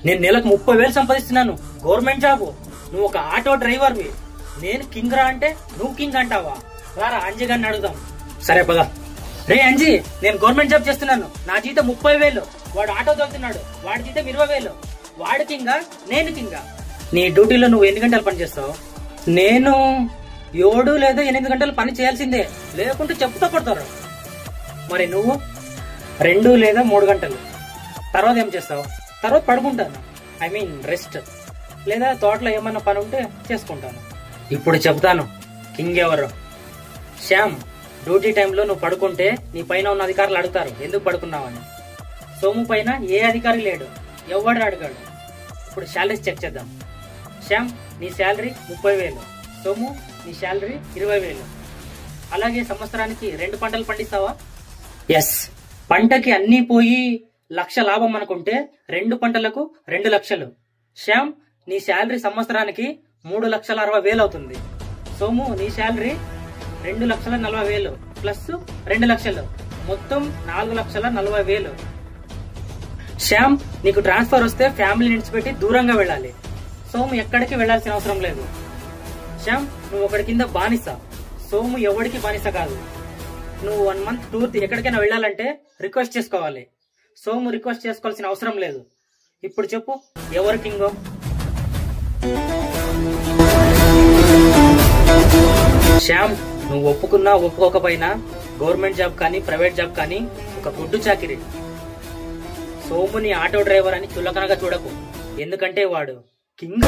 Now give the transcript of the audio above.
నేను నెలకు 30,000 సంపాదిస్తున్నాను, government job. నువ్వు ఒక ఆటో డ్రైవర్వి. నేను కింగ్ రా అంటే నువ్వు కింగ్ అంటావా? రారా అంజీ గారిని అడుగుదాం. సరే పదా. రే అంజీ, నేను గవర్నమెంట్ జాబ్ చేస్తున్నాను, నా జీతం 30,000. వాడు ఆటో తోలుతున్నాడు, వాడి జీతం 20,000. వాడు కింగా, నేను కింగా? నీ డ్యూటీలో నువ్వు ఎన్ని గంటలు పని చేస్తావు? నేను 7 లేదా 8 గంటలు పని చేయాల్సిందే, లేకుంటే చెప్పుతో కొడతారు. మరి నువ్వు 2 లేదా 3 గంటలు. తర్వాత ఏం చేస్తావు? తర్వాత పడుకుంటాను, ఐ మీన్ రెస్ట్. లేదా తోటలో ఏమన్నా పని ఉంటే చేసుకుంటాను. ఇప్పుడు చెప్తాను కింగ్ ఎవరు. శ్యామ్, డ్యూటీ టైంలో నువ్వు పడుకుంటే నీ పైన ఉన్న అధికారులు అడుగుతారు ఎందుకు పడుకున్నావని. సోము పైన ఏ అధికారి లేడు, ఎవడు అడగాడు. ఇప్పుడు శాలరీస్ చెక్ చేద్దాం. శ్యామ్, నీ శాలరీ 30,000. సోము, నీ శాలరీ 20,000. అలాగే సంవత్సరానికి 2 పంటలు పండిస్తావా? ఎస్. పంటకి అన్నీ పోయి 1,00,000 లాభం అనుకుంటే 2 పంటలకు 2 లక్షలు. శ్యామ్, నీ శాలరీ సంవత్సరానికి 3,60,000 అవుతుంది. సోము, నీ శాలరీ 2,40,000 ప్లస్ 2 లక్షలు, మొత్తం 4,40,000. శ్యామ్, నీకు ట్రాన్స్ఫర్ వస్తే ఫ్యామిలీ నిడిచిపెట్టి దూరంగా వెళ్ళాలి. సోము ఎక్కడికి వెళ్లాల్సిన అవసరం లేదు. శ్యామ్, నువ్వు ఒకటి కింద బానిస. సోము ఎవడికి బానిస కాదు. నువ్వు 1 మంత్ టూర్ ఎక్కడికైనా వెళ్ళాలంటే రిక్వెస్ట్ చేసుకోవాలి. సోము రిక్వెస్ట్ చేసుకోవాల్సిన అవసరం లేదు. ఇప్పుడు చెప్పు ఎవరు కింగో? శ్యామ్, నువ్వు ఒప్పుకున్నా ఒప్పుకోకపోయినా గవర్నమెంట్ జాబ్ కానీ ప్రైవేట్ జాబ్ కానీ ఒక గుడ్డు చాకిరి. సోముని ఆటో డ్రైవర్ అని చులకనగా చూడకు, ఎందుకంటే వాడు కింగ్.